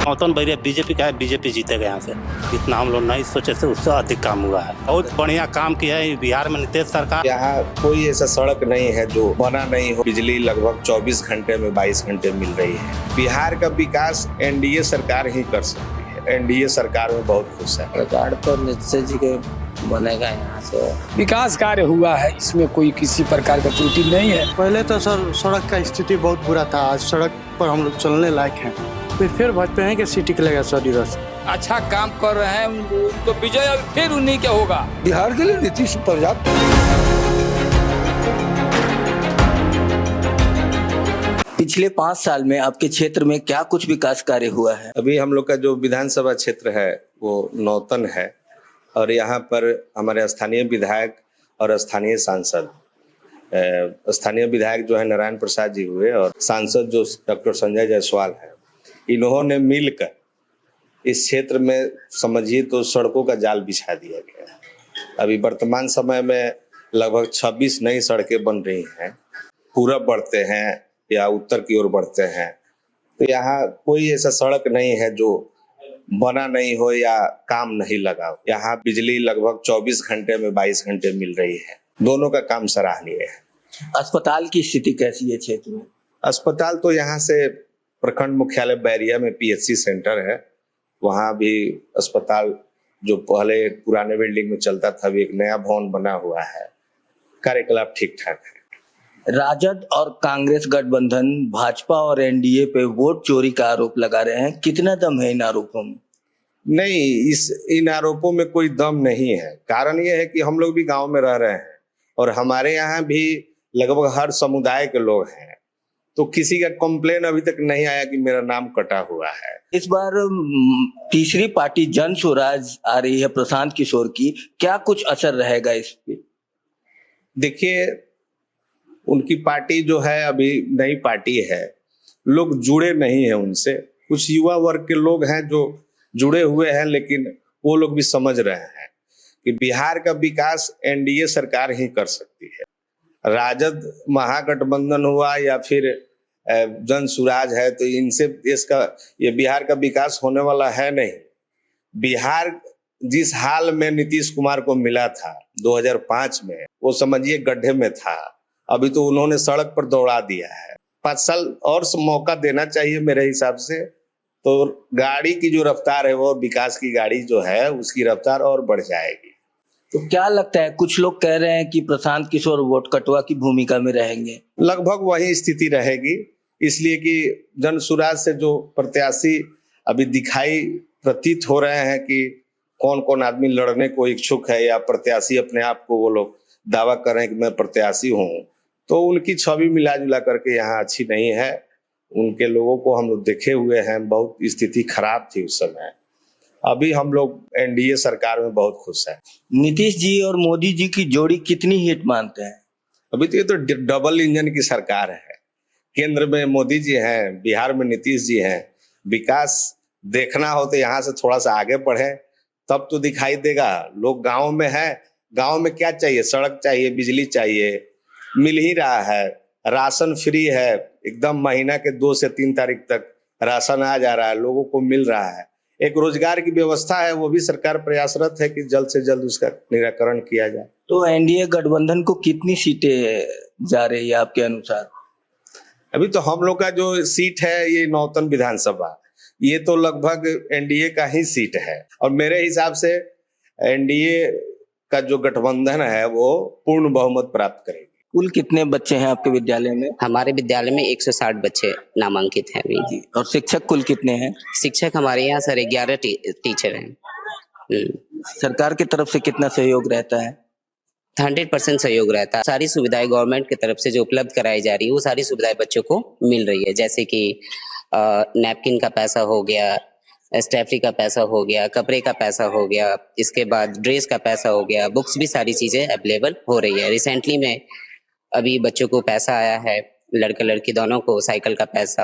Nautan Bairiya BJP का है, BJP जीतेगा यहाँ से। इतना हम लोग नहीं सोचे थे, उससे अधिक काम हुआ है। बहुत बढ़िया काम किया है बिहार में नीतीश सरकार। यहाँ कोई ऐसा सड़क नहीं है जो बना नहीं हो। बिजली लगभग 24 घंटे में 22 घंटे मिल रही है। बिहार का विकास एनडीए सरकार ही कर सकती है। एनडीए सरकार में बहुत खुश है। कार्ड तो नीतीश जी के बनेगा। यहाँ से विकास कार्य हुआ है, इसमें कोई किसी प्रकार का त्रुटि नहीं है। पहले तो सर सड़क का स्थिति बहुत बुरा था, आज सड़क पर हम लोग चलने लायक हैं। फिर भाजपा हैं कि सिटी निकलेगा 100 दिवस। अच्छा काम कर रहे हैं, उनको विजय अब फिर उन्हीं क्या होगा। बिहार के लिए नीतीश पर्याप्त। पिछले 5 साल में आपके क्षेत्र में क्या कुछ विकास कार्य हुआ है? अभी हम लोग का जो विधानसभा क्षेत्र है वो नौतन है और यहाँ पर हमारे स्थानीय विधायक और स्थानीय सांसद, स्थानीय विधायक जो है नारायण प्रसाद जी हुए और सांसद जो डॉक्टर संजय जायसवाल है, इन्होंने मिलकर इस क्षेत्र में समझिए तो सड़कों का जाल बिछा दिया गया है। अभी वर्तमान समय में लगभग 26 नई सड़कें बन रही हैं। पूरब बढ़ते हैं या उत्तर की ओर बढ़ते हैं तो यहाँ कोई ऐसा सड़क नहीं है जो बना नहीं हो या काम नहीं लगा हो। यहाँ बिजली लगभग 24 घंटे में 22 घंटे मिल रही है। दोनों का काम सराहनीय है। अस्पताल की स्थिति कैसी है क्षेत्र में? अस्पताल तो यहाँ से प्रखंड मुख्यालय बैरिया में पीएचसी सेंटर है, वहाँ भी अस्पताल जो पहले पुराने बिल्डिंग में चलता था, अभी एक नया भवन बना हुआ है। कार्यकलाप ठीक ठाक है। राजद और कांग्रेस गठबंधन भाजपा और एनडीए पे वोट चोरी का आरोप लगा रहे हैं, कितना दम है इन आरोपों में? नहीं, इन आरोपों में कोई दम नहीं है। कारण ये है कि हम लोग भी गांव में रह रहे हैं और हमारे यहाँ भी लगभग हर समुदाय के लोग हैं, तो किसी का कंप्लेन अभी तक नहीं आया कि मेरा नाम कटा हुआ है। इस बार तीसरी पार्टी जन स्वराज आ रही है प्रशांत किशोर की, क्या कुछ असर रहेगा इस पे? देखिए, उनकी पार्टी जो है अभी नई पार्टी है, लोग जुड़े नहीं हैं उनसे। कुछ युवा वर्ग के लोग हैं जो जुड़े हुए हैं, लेकिन वो लोग भी समझ रहे हैं कि बिहार का विकास एनडीए सरकार ही कर सकती है। राजद महागठबंधन हुआ या फिर जन स्वराज है, तो इनसे देश का ये बिहार का विकास होने वाला है नहीं। बिहार जिस हाल में नीतीश कुमार को मिला था 2005 में, वो समझिए गड्ढे में था। अभी तो उन्होंने सड़क पर दौड़ा दिया है। 5 साल और मौका देना चाहिए मेरे हिसाब से, तो गाड़ी की जो रफ्तार है वो विकास की गाड़ी जो है उसकी रफ्तार और बढ़ जाएगी। तो क्या लगता है, कुछ लोग कह रहे हैं कि प्रशांत किशोर वोट कटवा की भूमिका में रहेंगे। लगभग वही स्थिति रहेगी, इसलिए कि जन स्वराज से जो प्रत्याशी अभी दिखाई प्रतीत हो रहे हैं कि कौन कौन आदमी लड़ने को इच्छुक है या प्रत्याशी अपने आप को वो लोग दावा कर रहे हैं कि मैं प्रत्याशी हूँ, तो उनकी छवि मिला जुला करके यहाँ अच्छी नहीं है। उनके लोगों को हम लोग देखे हुए हैं, बहुत स्थिति खराब थी उस समय। अभी हम लोग एनडीए सरकार में बहुत खुश हैं। नीतीश जी और मोदी जी की जोड़ी कितनी हिट मानते हैं? अभी तो ये तो डबल इंजन की सरकार है। केंद्र में मोदी जी हैं, बिहार में नीतीश जी हैं। विकास देखना हो तो यहाँ से थोड़ा सा आगे बढ़े, तब तो दिखाई देगा। लोग गाँव में हैं, गाँव में क्या चाहिए? सड़क चाहिए, बिजली चाहिए, मिल ही रहा है। राशन फ्री है, एकदम महीना के 2 से 3 तारीख तक राशन आ जा रहा है, लोगों को मिल रहा है। एक रोजगार की व्यवस्था है, वो भी सरकार प्रयासरत है कि जल्द से जल्द उसका निराकरण किया जाए। तो एनडीए गठबंधन को कितनी सीटें जा रही है आपके अनुसार? अभी तो हम लोग का जो सीट है ये नौतन विधानसभा, ये तो लगभग एनडीए का ही सीट है और मेरे हिसाब से एनडीए का जो गठबंधन है वो पूर्ण बहुमत प्राप्त करेगी। कुल कितने बच्चे हैं आपके विद्यालय में? हमारे विद्यालय में 160 बच्चे नामांकित हैं अभी। और शिक्षक कुल कितने हैं? शिक्षक हमारे यहाँ सर 11 टीचर हैं। सरकार की तरफ से कितना सहयोग रहता है? 100% सहयोग रहता है। सारी सुविधाएं गवर्नमेंट की तरफ से जो उपलब्ध कराई जा रही है वो सारी सुविधाएं बच्चों को मिल रही है, जैसे कि नैपकिन का पैसा हो गया, स्टेफरी का पैसा हो गया, कपड़े का पैसा हो गया, इसके बाद ड्रेस का पैसा हो गया, बुक्स भी सारी चीजें अवेलेबल हो रही है। रिसेंटली में अभी बच्चों को पैसा आया है, लड़का लड़की दोनों को साइकिल का पैसा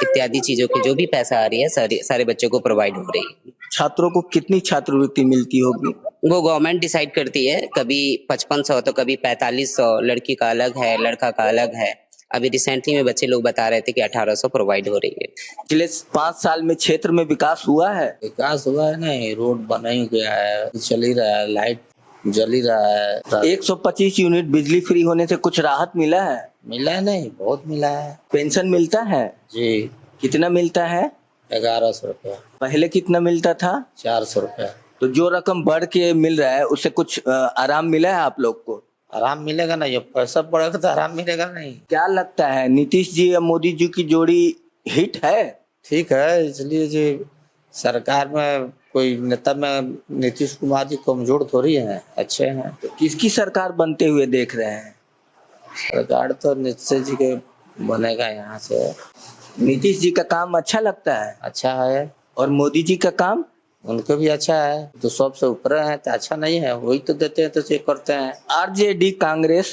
इत्यादि चीजों की जो भी पैसा आ रही है सारे बच्चों को प्रोवाइड हो रही है। छात्रों को कितनी छात्रवृत्ति मिलती होगी? वो गवर्नमेंट डिसाइड करती है, कभी 5500 तो कभी 4500। लड़की का अलग है, लड़का का अलग है। अभी रिसेंटली में बच्चे लोग बता रहे थे कि 1800 प्रोवाइड हो रही है। पिछले 5 साल में क्षेत्र में विकास हुआ है? विकास हुआ है नहीं, रोड बना ही गया है, चल ही रहा है, लाइट जल ही रहा है। 125 यूनिट बिजली फ्री होने से कुछ राहत मिला है? मिला है नहीं, बहुत मिला है। पेंशन मिलता है? जी, कितना मिलता है? 1100 रुपया। पहले कितना मिलता था? 400 रुपया। तो जो रकम बढ़ के मिल रहा है उससे कुछ आराम मिला है आप लोग को? आराम मिलेगा ना, जब पैसा बढ़ेगा तो आराम मिलेगा नहीं। क्या लगता है नीतीश जी या मोदी जी की जोड़ी हिट है? ठीक है, इसलिए जी सरकार में कोई नेता में नीतीश कुमार जी कमजोर थोड़ी हैं, अच्छे हैं। तो किसकी सरकार बनते हुए देख रहे हैं? सरकार तो नीतीश जी के बनेगा यहाँ से। नीतीश जी का काम अच्छा लगता है? अच्छा है। और मोदी जी का काम? उनको भी अच्छा है, तो सबसे ऊपर है तो अच्छा नहीं है, वही तो देते हैं तो चेक करते हैं। आरजेडी कांग्रेस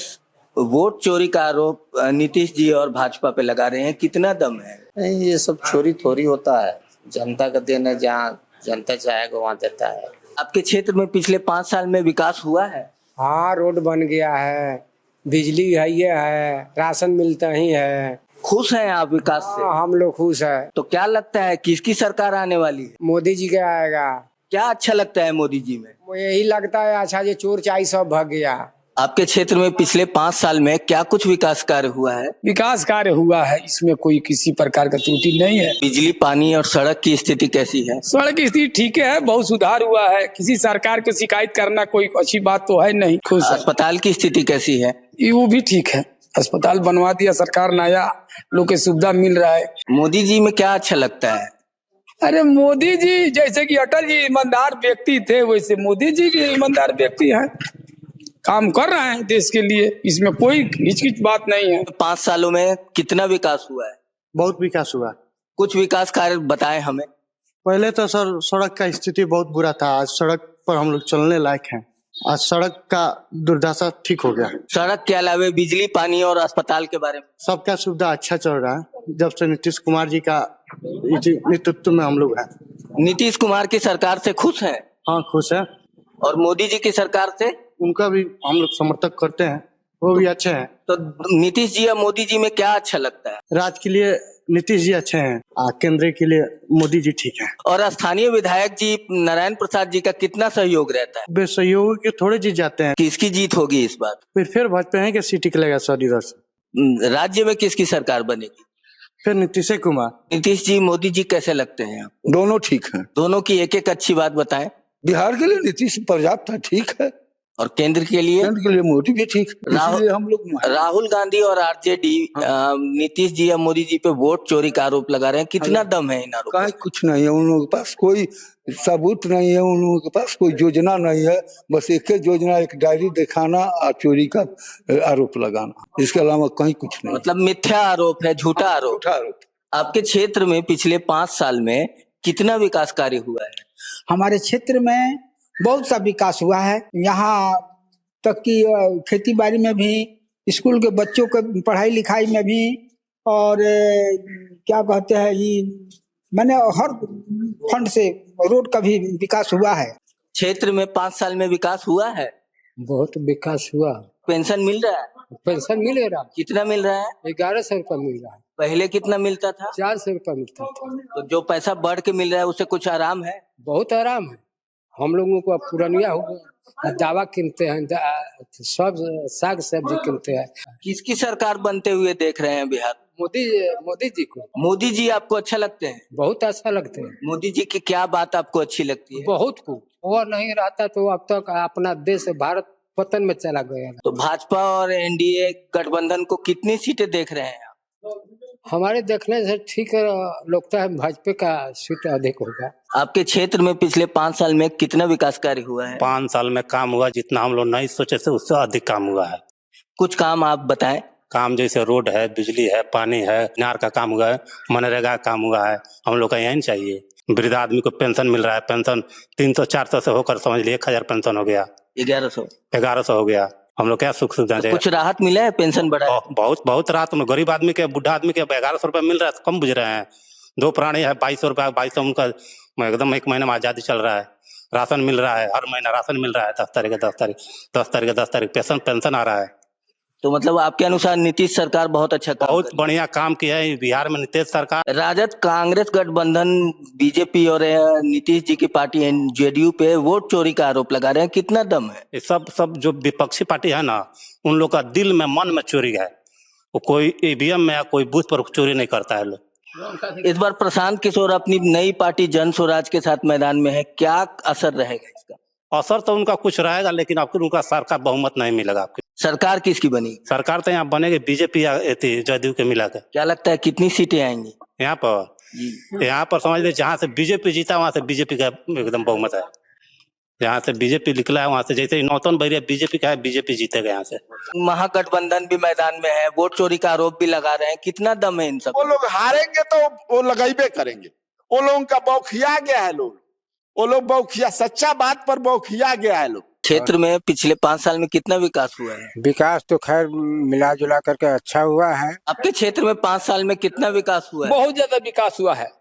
वोट चोरी का आरोप नीतीश जी और भाजपा पे लगा रहे हैं, कितना दम है? नहीं, ये सब चोरी थोड़ी होता है, जनता का देना, जहाँ जनता चाहेगा वहाँ देता है। आपके क्षेत्र में पिछले 5 साल में विकास हुआ है? हाँ, रोड बन गया है, बिजली है, राशन मिलता ही है। खुश हैं आप विकास से? हाँ, हम लोग खुश है। तो क्या लगता है किसकी सरकार आने वाली है? मोदी जी का आएगा। क्या अच्छा लगता है मोदी जी में? वो यही लगता है अच्छा, ये चोर चाई सब भाग गया। आपके क्षेत्र में पिछले 5 साल में क्या कुछ विकास कार्य हुआ है? विकास कार्य हुआ है, इसमें कोई किसी प्रकार का त्रुटि नहीं है। बिजली, पानी और सड़क की स्थिति कैसी है? सड़क की स्थिति ठीक है, बहुत सुधार हुआ है। किसी सरकार को शिकायत करना कोई अच्छी बात तो है नहीं। खुश है। अस्पताल की स्थिति कैसी है? वो भी ठीक है, अस्पताल बनवा दिया सरकार, नया लोग के सुविधा मिल रहा है। मोदी जी में क्या अच्छा लगता है? अरे मोदी जी जैसे कि अटल जी ईमानदार व्यक्ति थे, वैसे मोदी जी भी ईमानदार व्यक्ति हैं, काम कर रहे हैं देश के लिए, इसमें कोई हिचकिच बात नहीं है। 5 सालों में कितना विकास हुआ है? बहुत विकास हुआ। कुछ विकास कार्य बताएं हमें। पहले तो सर सड़क का स्थिति बहुत बुरा था, आज सड़क पर हम लोग चलने लायक हैं। आज सड़क का दुर्दशा ठीक हो गया। सड़क के अलावा बिजली, पानी और अस्पताल के बारे में? सबका सुविधा अच्छा चल रहा है जब से नीतीश कुमार जी का नेतृत्व में हम लोग हैं। नीतीश कुमार की सरकार से खुश हैं? हाँ, खुश है। और मोदी जी की सरकार से? उनका भी हम लोग समर्थक करते हैं, वो भी अच्छे हैं। तो नीतीश जी या मोदी जी में क्या अच्छा लगता है? राज्य के लिए नीतीश जी अच्छे हैं, केंद्र के लिए मोदी जी ठीक है। और स्थानीय विधायक जी नारायण प्रसाद जी का कितना सहयोग रहता है? वे सहयोगी के थोड़े जीत जाते हैं। किसकी जीत होगी इस बार? फिर भाजपा है कि सीटी निकलेगा सर इधर से। राज्य में किसकी सरकार बनेगी? फिर नीतीश कुमार। नीतीश जी, मोदी जी कैसे लगते हैं आपको? दोनों ठीक हैं। दोनों की एक एक अच्छी बात बताएं। बिहार के लिए नीतीश पर्याप्त है, ठीक है। और केंद्र के लिए? केंद्र के लिए मोदी भी ठीक है। इसलिए हम लोग राहुल गांधी और आरजेडी नीतीश जी या मोदी जी पे वोट चोरी का आरोप लगा रहे हैं, कितना दम है इन आरोपों? कहीं कुछ नहीं है, उन लोगों के पास कोई सबूत नहीं है, उन लोगों के पास कोई योजना नहीं है। बस एक ही योजना, एक डायरी दिखाना और चोरी का आरोप लगाना, इसके अलावा कहीं कुछ नहीं। मतलब मिथ्या आरोप है, झूठा आरोप। आपके क्षेत्र में पिछले 5 साल में कितना विकास कार्य हुआ है? हमारे क्षेत्र में बहुत सा विकास हुआ है। यहाँ तक कि खेती बाड़ी में भी, स्कूल के बच्चों के पढ़ाई लिखाई में भी, और क्या कहते हैं ये, मैंने हर फंड से रोड का भी विकास हुआ है। क्षेत्र में 5 साल में विकास हुआ है? बहुत विकास हुआ। पेंशन मिल रहा है? पेंशन मिल रहा। कितना मिल रहा है? 1100 रुपया मिल रहा है। पहले कितना मिलता था? 400 रुपया मिलता था। तो जो पैसा बढ़ के मिल रहा है उससे कुछ आराम है? बहुत आराम है। हम लोगों को अब पुरानिया हो गया, दवा किनते हैं, सब साग सब्जी किनते हैं। किसकी सरकार बनते हुए देख रहे हैं बिहार? मोदी जी को। मोदी जी आपको अच्छा लगते हैं? बहुत अच्छा लगते हैं। मोदी जी की क्या बात आपको अच्छी लगती है? बहुत कुछ। वो नहीं रहता तो अब तक अपना देश भारत पतन में चला गया। तो भाजपा और एनडीए गठबंधन को कितनी सीटें देख रहे हैं? हमारे देखने से ठीक लगता है, भाजपा का सीट अधिक होगा। आपके क्षेत्र में पिछले 5 साल में कितना विकास कार्य हुआ है? 5 साल में काम हुआ जितना हम लोग नहीं सोचे थे, उससे अधिक काम हुआ है। कुछ काम आप बताएं। काम जैसे रोड है, बिजली है, पानी है, इनार का काम हुआ है, मनरेगा का काम हुआ है। हम लोग का यही चाहिए। वृद्ध आदमी को पेंशन मिल रहा है, पेंशन 300-400 से होकर समझ लीजिए 1000 पेंशन हो गया, 1100 हो गया। हम लोग क्या सुख सुविधा तो कुछ राहत मिला है? पेंशन बढ़ा है? बहुत राहत में। गरीब आदमी के, बुढ़ा आदमी के 1100 रुपया मिल रहा है, कम बुझ रहे हैं। 2 प्राणी है, 2200 रुपया, 2200 उनका एकदम 1 महीने में आजादी चल रहा है। राशन मिल रहा है, हर महीना राशन मिल रहा है, 10 तारीख 10 तारीख पेंशन आ रहा है। तो मतलब आपके अनुसार नीतीश सरकार बहुत अच्छा काम बहुत कर बढ़िया काम किया है बिहार में नीतीश सरकार। रही है। राजद कांग्रेस गठबंधन बीजेपी और नीतीश जी की पार्टी जेडीयू पे वोट चोरी का आरोप लगा रहे हैं, कितना दम है? ये सब जो विपक्षी पार्टी है ना, उन लोग का दिल में मन में चोरी है। वो कोई ईवीएम में या कोई बूथ पर चोरी नहीं करता है लोग। इस बार प्रशांत किशोर अपनी नई पार्टी जन स्वराज के साथ मैदान में है, क्या असर रहेगा इसका? असर तो उनका कुछ रहेगा, लेकिन आपको उनका सरकार बहुमत नहीं मिलेगा। आपकी सरकार किसकी बनी? सरकार तो यहाँ बनेगी बीजेपी या जदयू के मिला के। क्या लगता है कितनी सीटें आएंगी यहाँ पर समझ लीजिए जहाँ से बीजेपी जीता वहां से बीजेपी का एकदम बहुमत है। जहाँ से बीजेपी निकला है वहां से, जैसे नौतन बहरिया बीजेपी का है, बीजेपी जीतेगा यहाँ से। महागठबंधन भी मैदान में है, वोट चोरी का आरोप भी लगा रहे हैं, कितना दम है इन सब? वो लोग हारेंगे तो वो लगाइबे करेंगे। वो लोगों का बौखिया गया है लोग, वो लोग बौखिया, सच्चा बात पर बौखिया गया है लोग। क्षेत्र में पिछले 5 साल में कितना विकास हुआ है? विकास तो खैर मिला जुला करके अच्छा हुआ है। आपके क्षेत्र में 5 साल में कितना विकास हुआ है? बहुत ज्यादा विकास हुआ है।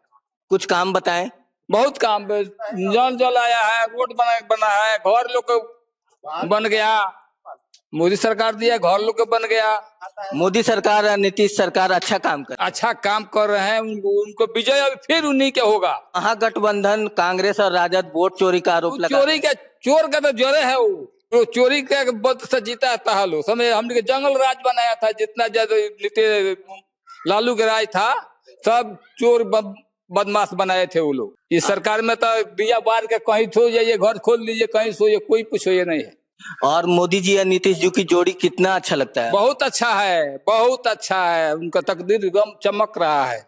कुछ काम बताएं। बहुत काम, जल आया है, रोड बना है, घर लोग को बन गया, मोदी सरकार दिया, घर लोग को बन गया। मोदी सरकार और नीतीश सरकार अच्छा काम कर रहे हैं। उनको विजय अब फिर उन्हीं के होगा। महागठबंधन कांग्रेस और राजद वोट चोरी का आरोप लगा। चोर का तो जोरे है वो चोरी का बद से जीता था। लो समय हमने जंगल राज बनाया था, जितना ज्यादा लालू के राज था, सब चोर बदमाश बनाए थे वो लोग। इस सरकार में तो बिया बार के कहीं सो जाइए, घर खोल लीजिए, कहीं सोइए, कोई कुछ होइए नहीं है। और मोदी जी या नीतीश जी की जोड़ी कितना अच्छा लगता है? बहुत अच्छा है, बहुत अच्छा है। उनका तकदीर गम चमक रहा है।